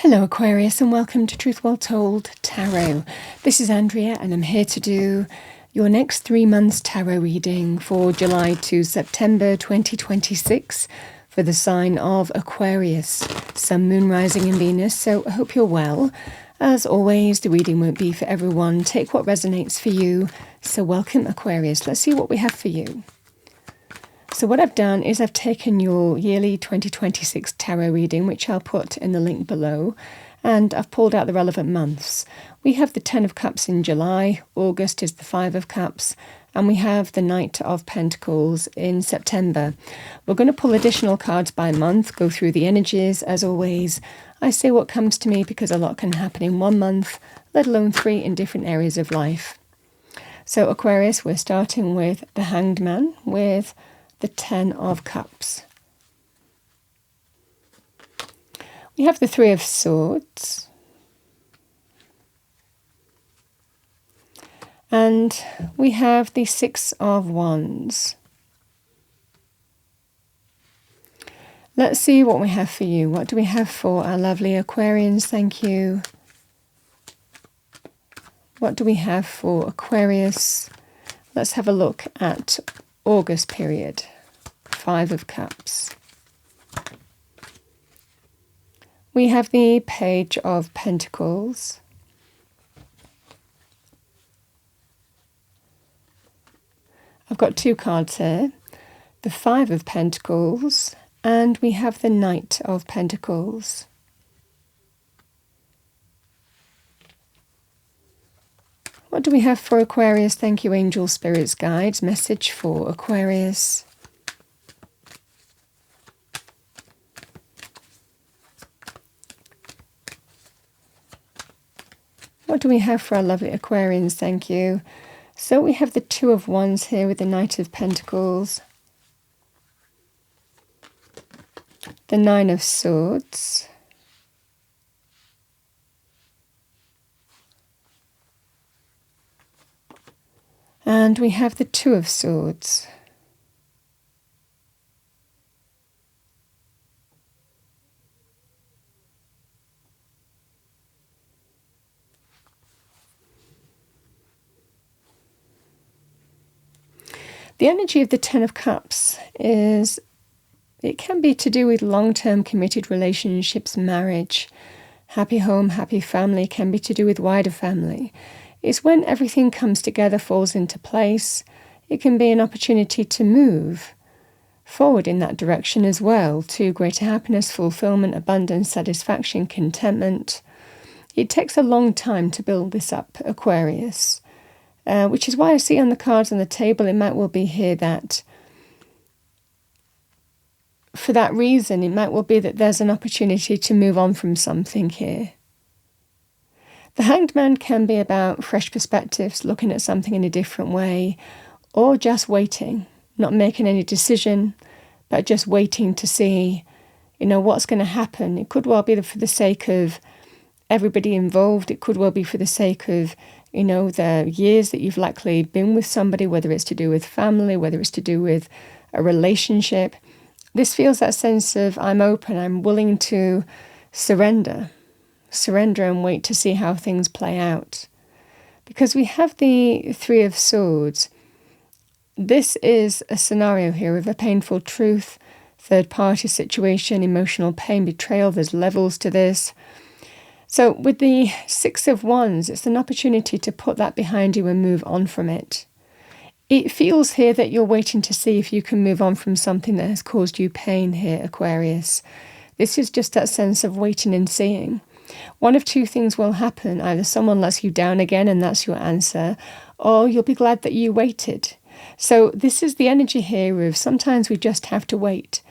Hello Aquarius and welcome to Truth Well Told Tarot. This is Andrea and I'm here to do your next 3 months tarot reading for July to September 2026 for the sign of Aquarius, Sun, Moon, Rising and Venus. So I hope you're well. As always, the reading won't be for everyone. Take what resonates for you. So welcome Aquarius. Let's see what we have for you. So what I've done is I've taken your yearly 2026 tarot reading, which I'll put in the link below, and I've pulled out the relevant months. We have the 10 of Cups in July, August is the 5 of Cups, and we have the Knight of Pentacles in September. We're going to pull additional cards by month, go through the energies as always. I say what comes to me because a lot can happen in 1 month, let alone 3 in different areas of life. So Aquarius, we're starting with the Hanged Man with the 10 of Cups. We have the 3 of Swords. And we have the 6 of Wands. Let's see what we have for you. What do we have for our lovely Aquarians? Thank you. What do we have for Aquarius? Let's have a look at August period. 5 of Cups. We have the Page of Pentacles. I've got 2 cards here. The 5 of Pentacles and we have the Knight of Pentacles. What do we have for Aquarius? Thank you, Angel Spirits Guides. Message for Aquarius. What do we have for our lovely Aquarians? Thank you. So we have the 2 of Wands here with the Knight of Pentacles. The 9 of Swords. And we have the 2 of Swords. The energy of the 10 of Cups is, it can be to do with long-term committed relationships, marriage, happy home, happy family, can be to do with wider family. It's when everything comes together, falls into place. It can be an opportunity to move forward in that direction as well, to greater happiness, fulfillment, abundance, satisfaction, contentment. It takes a long time to build this up, Aquarius. Which is why I see on the cards on the table, it might well be here that for that reason, it might well be that there's an opportunity to move on from something here. The Hanged Man can be about fresh perspectives, looking at something in a different way, or just waiting, not making any decision, but just waiting to see, what's going to happen. It could well be for the sake of everybody involved. It could well be for the sake of the years that you've likely been with somebody, whether it's to do with family, whether it's to do with a relationship. This feels that sense of I'm open, I'm willing to surrender and wait to see how things play out. Because we have the 3 of Swords. This is a scenario here of a painful truth, third-party situation, emotional pain, betrayal. There's levels to this. So with the 6 of Wands, it's an opportunity to put that behind you and move on from it. It feels here that you're waiting to see if you can move on from something that has caused you pain here, Aquarius. This is just that sense of waiting and seeing. One of 2 things will happen. Either someone lets you down again and that's your answer, or you'll be glad that you waited. So this is the energy here of sometimes we just have to wait.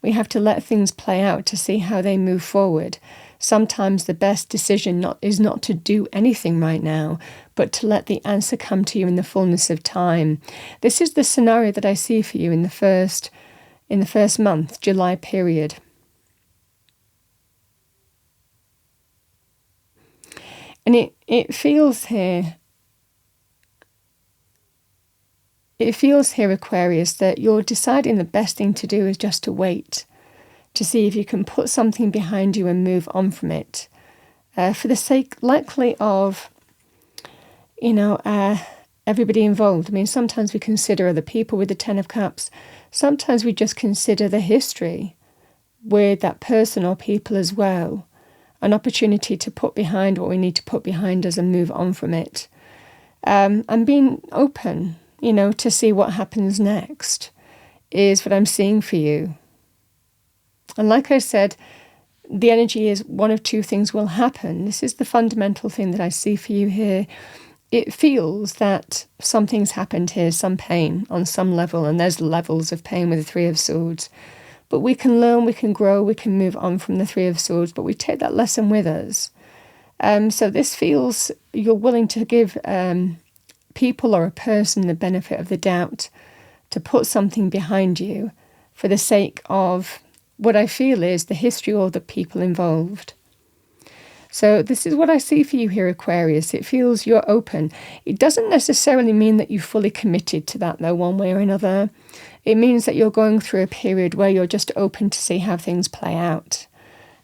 We have to let things play out to see how they move forward. Sometimes the best decision is not to do anything right now, but to let the answer come to you in the fullness of time. This is the scenario that I see for you in the first month, July period. And it feels here, Aquarius, that you're deciding the best thing to do is just to wait, to see if you can put something behind you and move on from it. for the sake likely of, everybody involved. I mean, sometimes we consider other people with the Ten of Cups. Sometimes we just consider the history with that person or people as well. An opportunity to put behind what we need to put behind us and move on from it. And being open, to see what happens next is what I'm seeing for you. And like I said, the energy is one of two things will happen. This is the fundamental thing that I see for you here. It feels that something's happened here, some pain on some level, and there's levels of pain with the Three of Swords. But we can learn, we can grow, we can move on from the Three of Swords, but we take that lesson with us. So this feels you're willing to give people or a person the benefit of the doubt to put something behind you for the sake of what I feel is the history or the people involved. So this is what I see for you here, Aquarius. It feels you're open. It doesn't necessarily mean that you've fully committed to that, though, one way or another. It means that you're going through a period where you're just open to see how things play out.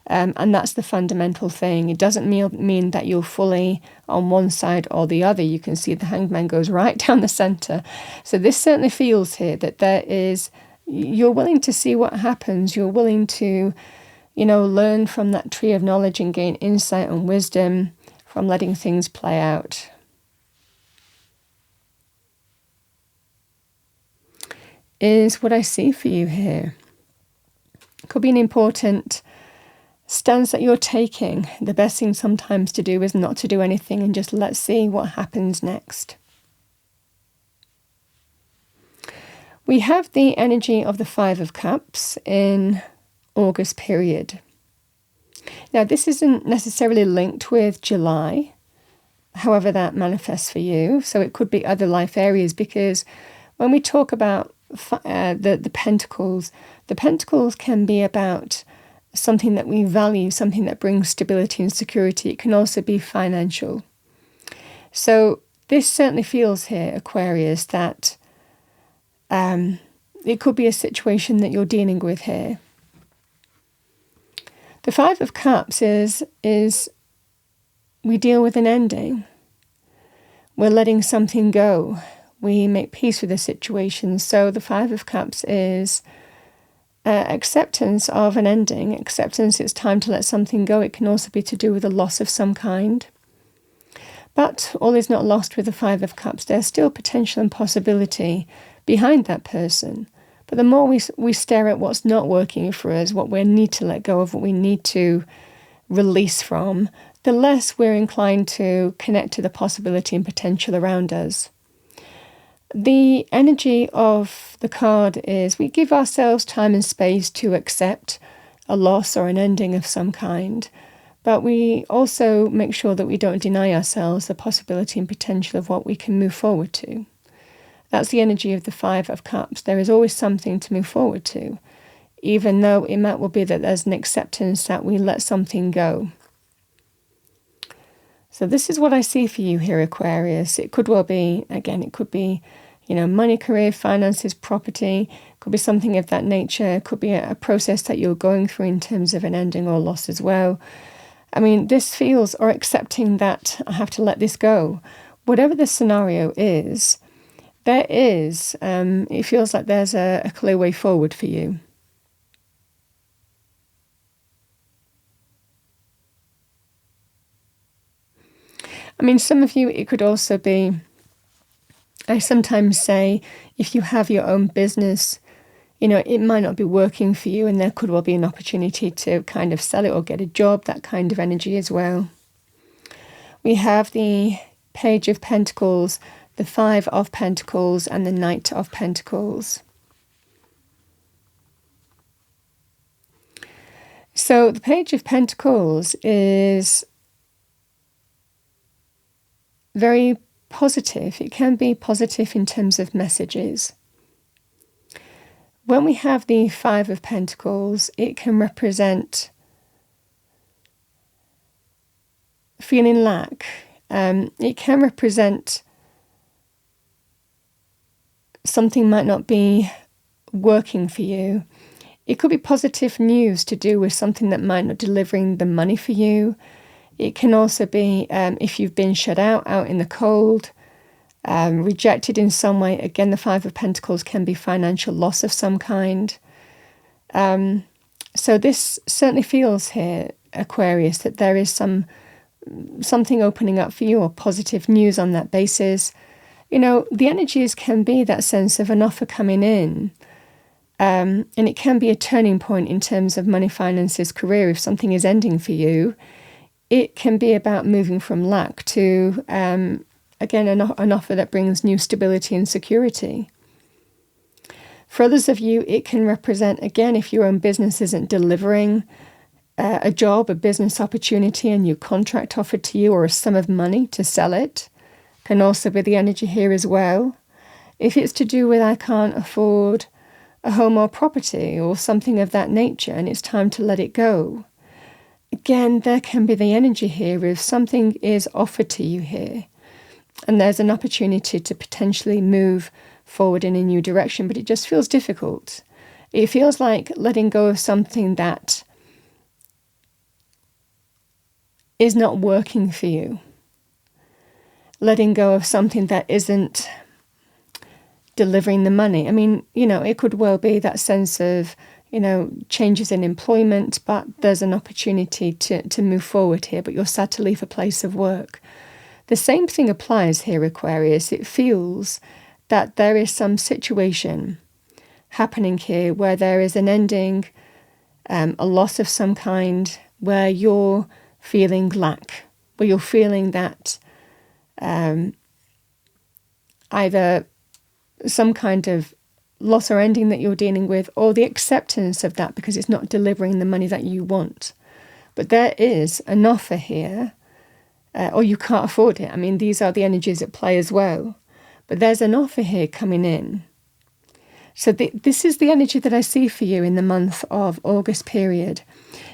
And that's the fundamental thing. It doesn't mean that you're fully on one side or the other. You can see the Hanged Man goes right down the centre. So this certainly feels here that you're willing to see what happens. You're willing to learn from that tree of knowledge and gain insight and wisdom from letting things play out. Is what I see for you here. It could be an important stance that you're taking. The best thing sometimes to do is not to do anything and just let's see what happens next. We have the energy of the Five of Cups in August period. Now, this isn't necessarily linked with July, however that manifests for you. So it could be other life areas, because when we talk about the pentacles can be about something that we value, something that brings stability and security. It can also be financial. So this certainly feels here, Aquarius, that it could be a situation that you're dealing with here. The Five of Cups is we deal with an ending. We're letting something go. We make peace with the situation. So the Five of Cups is acceptance of an ending. Acceptance, it's time to let something go. It can also be to do with a loss of some kind. But all is not lost with the Five of Cups. There's still potential and possibility behind that person. But the more we stare at what's not working for us, what we need to let go of, what we need to release from, the less we're inclined to connect to the possibility and potential around us. The energy of the card is we give ourselves time and space to accept a loss or an ending of some kind, but we also make sure that we don't deny ourselves the possibility and potential of what we can move forward to. That's the energy of the Five of Cups. There is always something to move forward to, even though it might well be that there's an acceptance that we let something go. So this is what I see for you here, Aquarius. It could well be, again, it could be, money, career, finances, property. It could be something of that nature. It could be a process that you're going through in terms of an ending or loss as well. I mean, this feels, or accepting that I have to let this go. Whatever the scenario is, it feels like there's a clear way forward for you. I mean, some of you, it could also be, I sometimes say, if you have your own business, it might not be working for you, and there could well be an opportunity to kind of sell it or get a job, that kind of energy as well. We have the Page of Pentacles, the Five of Pentacles, and the Knight of Pentacles. So the Page of Pentacles is very positive. It can be positive in terms of messages. When we have the Five of Pentacles, it can represent feeling lack. It can represent something might not be working for you. It could be positive news to do with something that might not delivering the money for you. It can also be if you've been shut out in the cold, rejected in some way. Again, the Five of Pentacles can be financial loss of some kind. So this certainly feels here, Aquarius, that there is something opening up for you, or positive news on that basis. You know, the energies can be that sense of an offer coming in, and it can be a turning point in terms of money, finances, career. If something is ending for you, it can be about moving from lack to, again, an offer that brings new stability and security. For others of you, it can represent, again, if your own business isn't delivering a job, a business opportunity, a new contract offered to you, or a sum of money to sell it, can also be the energy here as well. If it's to do with I can't afford a home or property or something of that nature and it's time to let it go, again, there can be the energy here if something is offered to you here and there's an opportunity to potentially move forward in a new direction, but it just feels difficult. It feels like letting go of something that is not working for you. Letting go of something that isn't delivering the money. I mean, you know, it could well be that sense of, you know, changes in employment, but there's an opportunity to move forward here, but you're sad to leave a place of work. The same thing applies here, Aquarius. It feels that there is some situation happening here where there is an ending, a loss of some kind, where you're feeling lack, where you're feeling that either some kind of loss or ending that you're dealing with, or the acceptance of that because it's not delivering the money that you want. But there is an offer here, or you can't afford it. I mean, these are the energies at play as well. But there's an offer here coming in. So this is the energy that I see for you in the month of August period.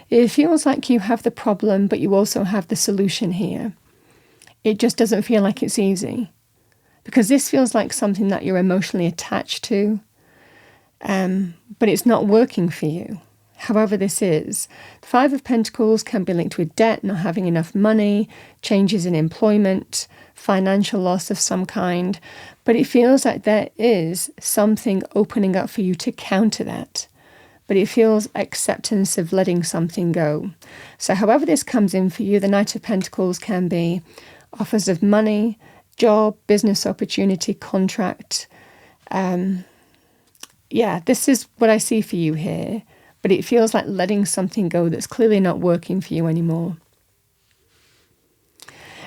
It feels like you have the problem, but you also have the solution here. It just doesn't feel like it's easy, because this feels like something that you're emotionally attached to, but it's not working for you. However this is, the Five of Pentacles can be linked with debt, not having enough money, changes in employment, financial loss of some kind, but it feels like there is something opening up for you to counter that. But it feels acceptance of letting something go. So however this comes in for you, the Knight of Pentacles can be offers of money, job, business opportunity, contract. This is what I see for you here. But it feels like letting something go that's clearly not working for you anymore.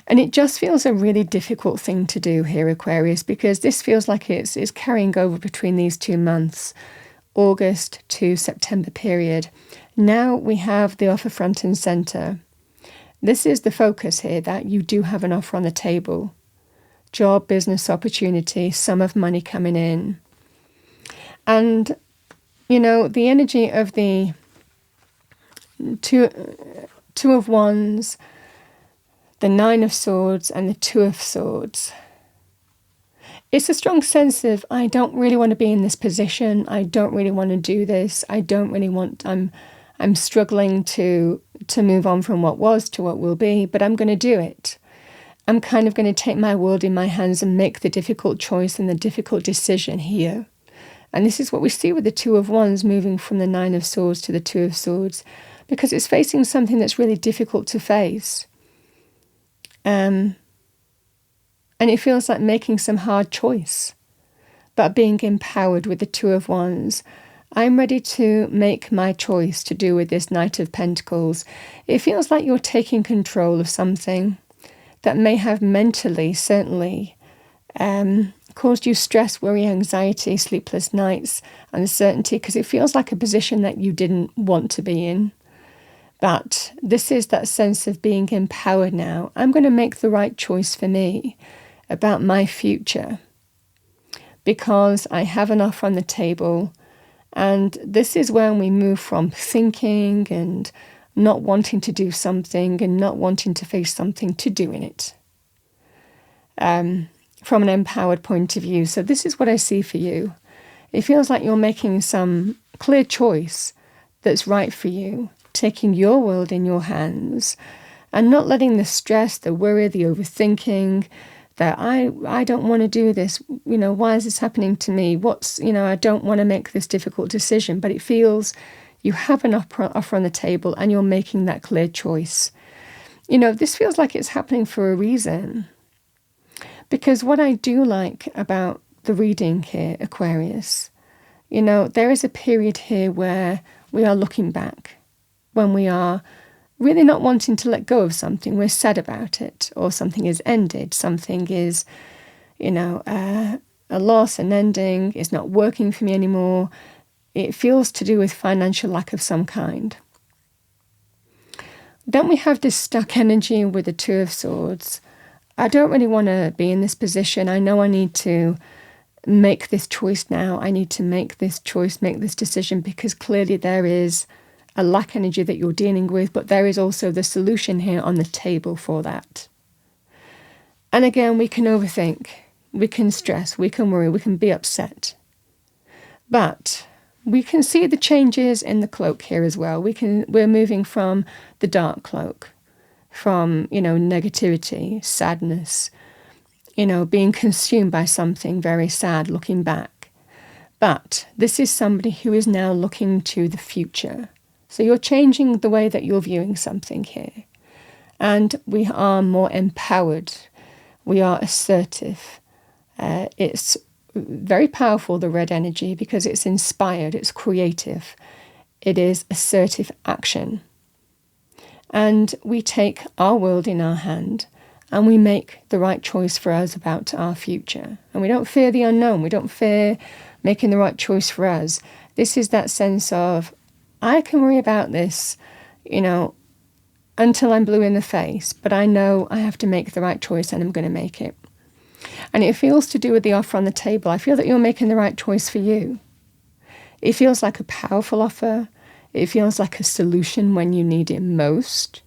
And it just feels a really difficult thing to do here, Aquarius, because this feels like it's carrying over between these 2 months, August to September period. Now we have the offer front and center. This is the focus here, that you do have an offer on the table. Job, business opportunity, sum of money coming in. And, you know, the energy of the two of Wands, the Nine of Swords and the Two of Swords. It's a strong sense of, I don't really want to be in this position. I don't really want to do this. I don't really want, I'm struggling to move on from what was to what will be, but I'm going to do it. I'm kind of going to take my world in my hands and make the difficult choice and the difficult decision here. And this is what we see with the Two of Wands moving from the Nine of Swords to the Two of Swords, because it's facing something that's really difficult to face. And it feels like making some hard choice, but being empowered with the Two of Wands. I'm ready to make my choice to do with this Knight of Pentacles. It feels like you're taking control of something that may have mentally, certainly, caused you stress, worry, anxiety, sleepless nights, uncertainty, because it feels like a position that you didn't want to be in. But this is that sense of being empowered now. I'm going to make the right choice for me about my future, because I have an offer on the table. And this is when we move from thinking and not wanting to do something and not wanting to face something to doing it from an empowered point of view. So this is what I see for you. It feels like you're making some clear choice that's right for you, taking your world in your hands and not letting the stress, the worry, the overthinking, that I don't want to do this, why is this happening to me? I don't want to make this difficult decision, but it feels you have an offer on the table and you're making that clear choice. This feels like it's happening for a reason. Because what I do like about the reading here, Aquarius, there is a period here where we are looking back, when we are really not wanting to let go of something. We're sad about it, or something is ended, something is, a loss, an ending, it's not working for me anymore. It feels to do with financial lack of some kind. Then we have this stuck energy with the Two of Swords. I don't really want to be in this position. I know I need to make this choice now. I need to make this choice, make this decision, because clearly there is a lack energy that you're dealing with, but there is also the solution here on the table for that. And again, we can overthink, we can stress, we can worry, we can be upset. But we can see the changes in the cloak here as well. We're moving from the dark cloak, from, negativity, sadness, being consumed by something very sad, looking back. But this is somebody who is now looking to the future. So you're changing the way that you're viewing something here. And we are more empowered. We are assertive. It's very powerful, the red energy, because it's inspired, it's creative. It is assertive action. And we take our world in our hand and we make the right choice for us about our future. And we don't fear the unknown. We don't fear making the right choice for us. This is that sense of, I can worry about this, until I'm blue in the face, but I know I have to make the right choice and I'm going to make it. And it feels to do with the offer on the table. I feel that you're making the right choice for you. It feels like a powerful offer. It feels like a solution when you need it most.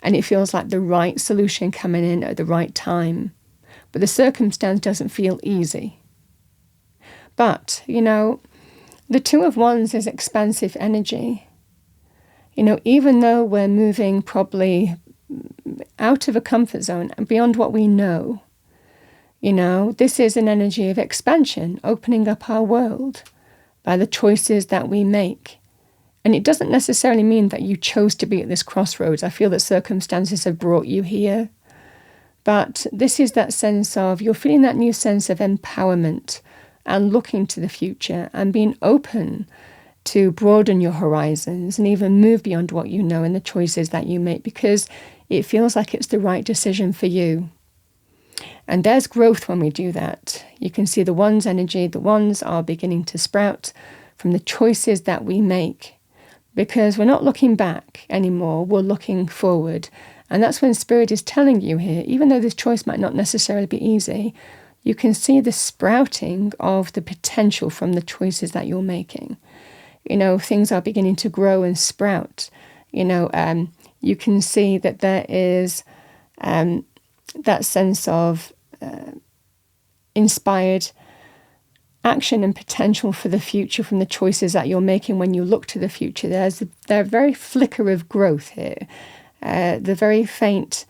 And it feels like the right solution coming in at the right time. But the circumstance doesn't feel easy. But, the Two of Wands is expansive energy. Even though we're moving probably out of a comfort zone and beyond what we know, this is an energy of expansion, opening up our world by the choices that we make. And it doesn't necessarily mean that you chose to be at this crossroads. I feel that circumstances have brought you here. But this is that sense of, you're feeling that new sense of empowerment and looking to the future and being open to broaden your horizons and even move beyond what you know in the choices that you make, because it feels like it's the right decision for you. And there's growth when we do that. You can see the Wands energy. The Wands are beginning to sprout from the choices that we make, because we're not looking back anymore. We're looking forward. And that's when Spirit is telling you here, even though this choice might not necessarily be easy, you can see the sprouting of the potential from the choices that you're making. Things are beginning to grow and sprout. You can see that there is that sense of inspired action and potential for the future from the choices that you're making when you look to the future. There's a very flicker of growth here, the very faint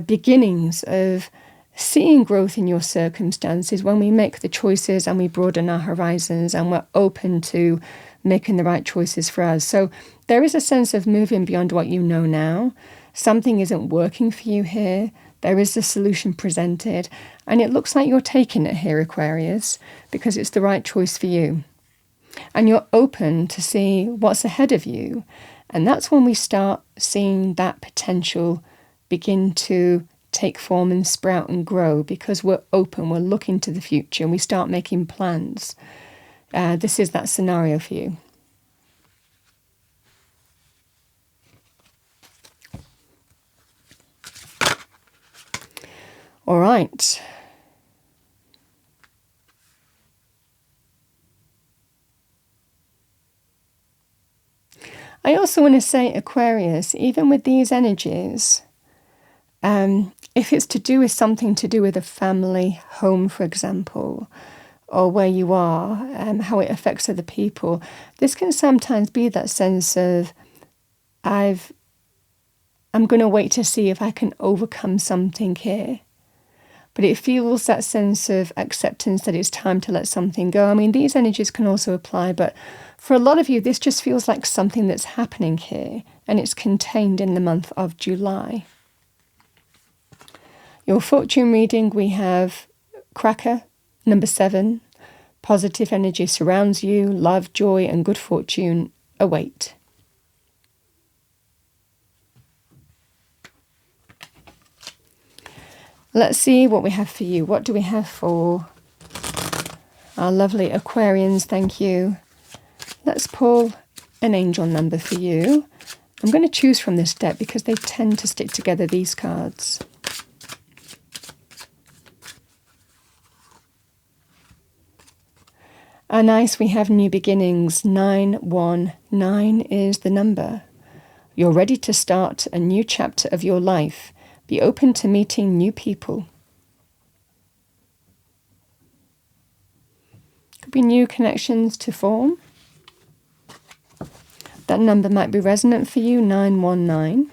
beginnings of seeing growth in your circumstances when we make the choices and we broaden our horizons and we're open to making the right choices for us. So there is a sense of moving beyond what you know now. Something isn't working for you here. There is a solution presented, and it looks like you're taking it here, Aquarius, because it's the right choice for you. And you're open to see what's ahead of you. And that's when we start seeing that potential begin to take form and sprout and grow, because we're open, we're looking to the future, and we start making plans. This is that scenario for you. All right. I also want to say, Aquarius, even with these energies, if it's to do with something to do with a family, home, for example, or where you are, how it affects other people, this can sometimes be that sense of, I'm I'm going to wait to see if I can overcome something here. But it feels that sense of acceptance that it's time to let something go. I mean, these energies can also apply, but for a lot of you, this just feels like something that's happening here, and it's contained in the month of July. Your fortune reading, we have Cracker, number 7. Positive energy surrounds you. Love, joy, and good fortune await. Let's see what we have for you. What do we have for our lovely Aquarians? Thank you. Let's pull an angel number for you. I'm going to choose from this deck because they tend to stick together, these cards. Nice, we have new beginnings. 919 is the number. You're ready to start a new chapter of your life. Be open to meeting new people. Could be new connections to form. That number might be resonant for you, 919.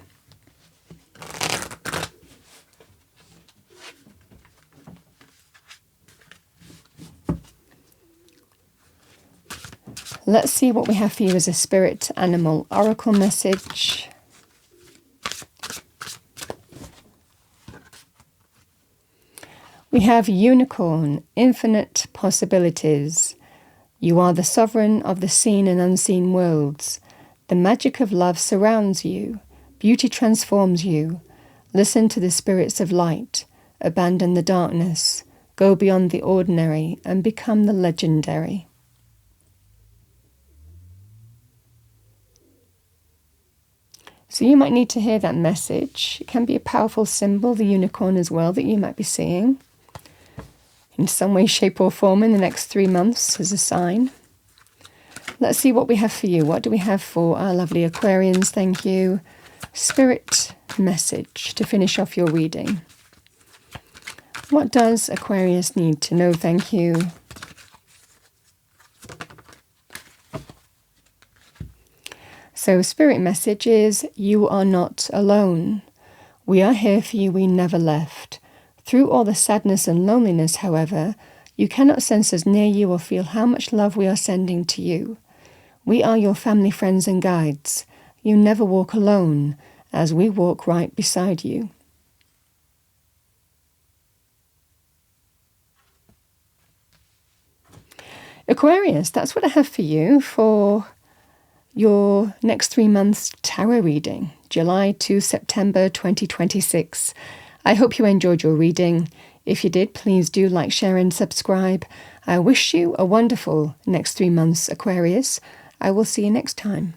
Let's see what we have for you as a spirit animal oracle message. We have unicorn, infinite possibilities. You are the sovereign of the seen and unseen worlds. The magic of love surrounds you. Beauty transforms you. Listen to the spirits of light. Abandon the darkness. Go beyond the ordinary and become the legendary. So you might need to hear that message. It can be a powerful symbol, the unicorn as well, that you might be seeing in some way, shape or form in the next 3 months as a sign. Let's see what we have for you. What do we have for our lovely Aquarians? Thank you. Spirit message to finish off your reading. What does Aquarius need to know? Thank you. So spirit message is, you are not alone. We are here for you. We never left. Through all the sadness and loneliness, however, you cannot sense us near you or feel how much love we are sending to you. We are your family, friends and guides. You never walk alone, as we walk right beside you. Aquarius, that's what I have for you for your next 3 months tarot reading, July to September 2026. I hope you enjoyed your reading. If you did, please do like, share and subscribe. I wish you a wonderful next 3 months, Aquarius. I will see you next time.